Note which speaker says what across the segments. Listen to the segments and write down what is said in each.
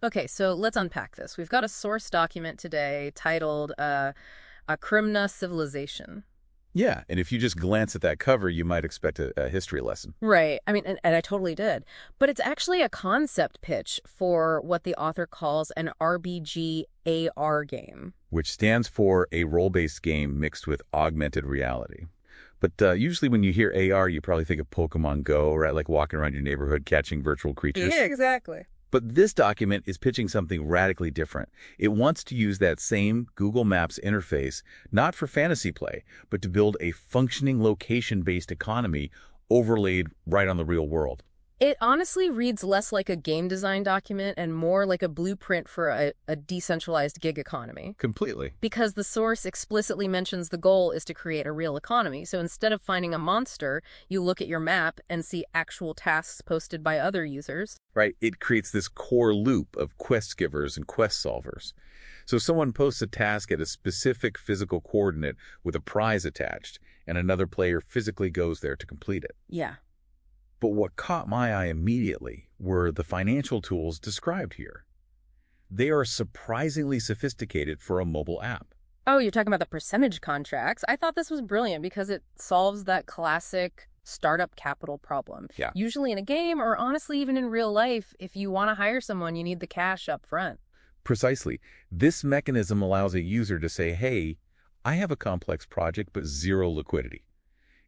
Speaker 1: Okay, so let's unpack this. We've got a source document today titled Akrmna Civilization.
Speaker 2: Yeah, and if you just glance at that cover, you might expect a history lesson,
Speaker 1: Right. I mean, and I totally did. But it's actually a concept pitch for what the author calls an RPG AR game.
Speaker 2: which stands for a role-based game mixed with augmented reality. But usually when you hear AR, you probably think of Pokemon Go, right? Like walking around your neighborhood catching virtual
Speaker 1: Yeah,
Speaker 2: creatures.
Speaker 1: exactly.
Speaker 2: But this document is pitching something radically different. It wants to use that same Google Maps interface, not for fantasy play, but to build a functioning location-based economy overlaid right on the real world.
Speaker 1: It honestly reads less like a game design document and more like a blueprint for a decentralized gig economy.
Speaker 2: Completely.
Speaker 1: Because the source explicitly mentions the goal is to create a real economy. So instead of finding a monster, you look at your map and see actual tasks posted by other users.
Speaker 2: Right? It creates this core loop of quest givers and quest solvers. So someone posts a task at a specific physical coordinate with a prize attached, and another player physically goes there to complete it.
Speaker 1: Yeah.
Speaker 2: But what caught my eye immediately were the financial tools described here. They are surprisingly sophisticated for a mobile app.
Speaker 1: Oh, you're talking about the percentage contracts. I thought this was brilliant because it solves that classic startup capital problem.
Speaker 2: Yeah.
Speaker 1: Usually in a game or honestly even in real life, if you want to hire someone, you need the cash up front.
Speaker 2: Precisely. This mechanism allows a user to say, hey, I have a complex project but zero liquidity.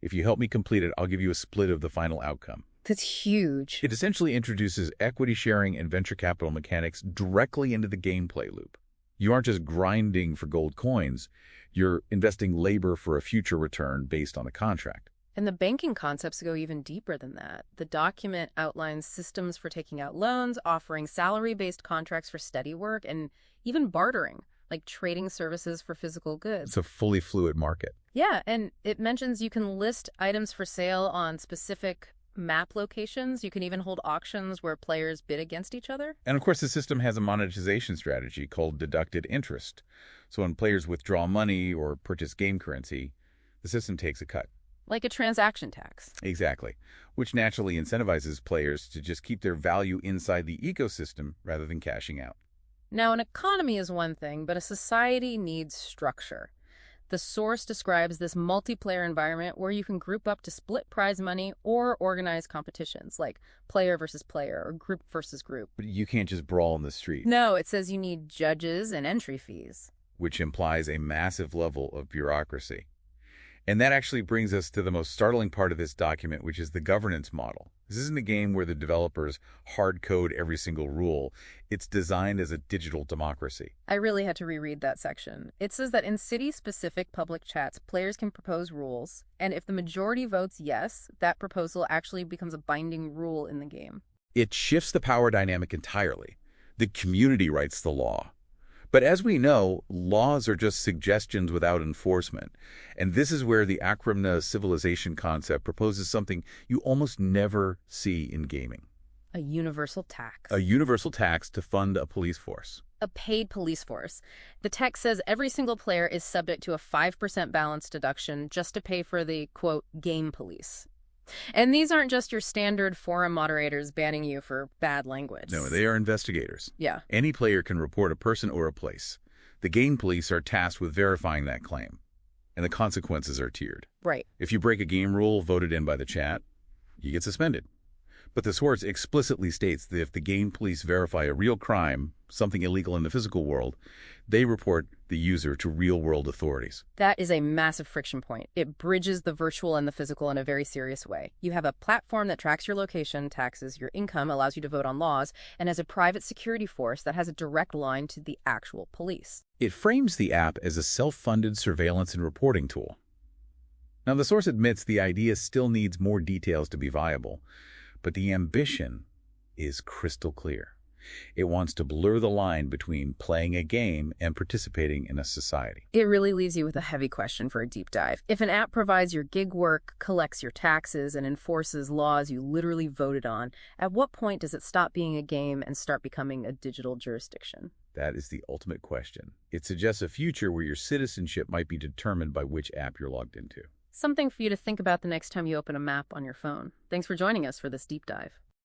Speaker 2: If you help me complete it, I'll give you a split of the final outcome.
Speaker 1: That's huge.
Speaker 2: It essentially introduces equity sharing and venture capital mechanics directly into the gameplay loop. You aren't just grinding for gold coins, you're investing labor for a future return based on a contract.
Speaker 1: And the banking concepts go even deeper than that. The document outlines systems for taking out loans, offering salary-based contracts for steady work, and even bartering, like trading services for physical goods.
Speaker 2: It's a fully fluid market.
Speaker 1: Yeah, and it mentions you can list items for sale on specific map locations. You can even hold auctions where players bid against each other.
Speaker 2: And of course, the system has a monetization strategy called deducted interest. So when players withdraw money or purchase game currency, the system takes a cut.
Speaker 1: Like a transaction tax.
Speaker 2: Exactly, which naturally incentivizes players to just keep their value inside the ecosystem rather than cashing out.
Speaker 1: Now, an economy is one thing, but a society needs structure. The source describes this multiplayer environment where you can group up to split prize money or organize competitions, like player versus player or group versus group.
Speaker 2: But you can't just brawl in the street,
Speaker 1: No, it says you need judges and entry fees.
Speaker 2: which implies a massive level of bureaucracy. And that actually brings us to the most startling part of this document, which is the governance model. This isn't a game where the developers hard code every single rule. It's designed as a digital democracy.
Speaker 1: I really had to reread that section. It says that in city-specific public chats, players can propose rules, and if the majority votes yes, that proposal actually becomes a binding rule in the game.
Speaker 2: It shifts the power dynamic entirely. The community writes the law. But as we know, laws are just suggestions without enforcement. And this is where the Akrmna civilization concept proposes something you almost never see in gaming.
Speaker 1: A universal tax.
Speaker 2: A universal tax to fund a police force.
Speaker 1: A paid police force. The text says every single player is subject to a 5% balance deduction just to pay for the, quote, game police. And these aren't just your standard forum moderators banning you for bad language.
Speaker 2: No, they are investigators.
Speaker 1: Yeah.
Speaker 2: Any player can report a person or a place. The game police are tasked with verifying that claim, and the consequences are tiered.
Speaker 1: Right.
Speaker 2: If you break a game rule voted in by the chat, you get suspended. But the source explicitly states that if the game police verify a real crime, something illegal in the physical world, they report the user to real-world authorities.
Speaker 1: That is a massive friction point. It bridges the virtual and the physical in a very serious way. You have a platform that tracks your location, taxes your income, allows you to vote on laws, and has a private security force that has a direct line to the actual police.
Speaker 2: It frames the app as a self-funded surveillance and reporting tool. Now, the source admits the idea still needs more details to be viable, but the ambition is crystal clear. It wants to blur the line between playing a game and participating in a society.
Speaker 1: It really leaves you with a heavy question for a deep dive. If an app provides your gig work, collects your taxes, and enforces laws you literally voted on, at what point does it stop being a game and start becoming a digital jurisdiction?
Speaker 2: That is the ultimate question. It suggests a future where your citizenship might be determined by which app you're logged into.
Speaker 1: Something for you to think about the next time you open a map on your phone. Thanks for joining us for this deep dive.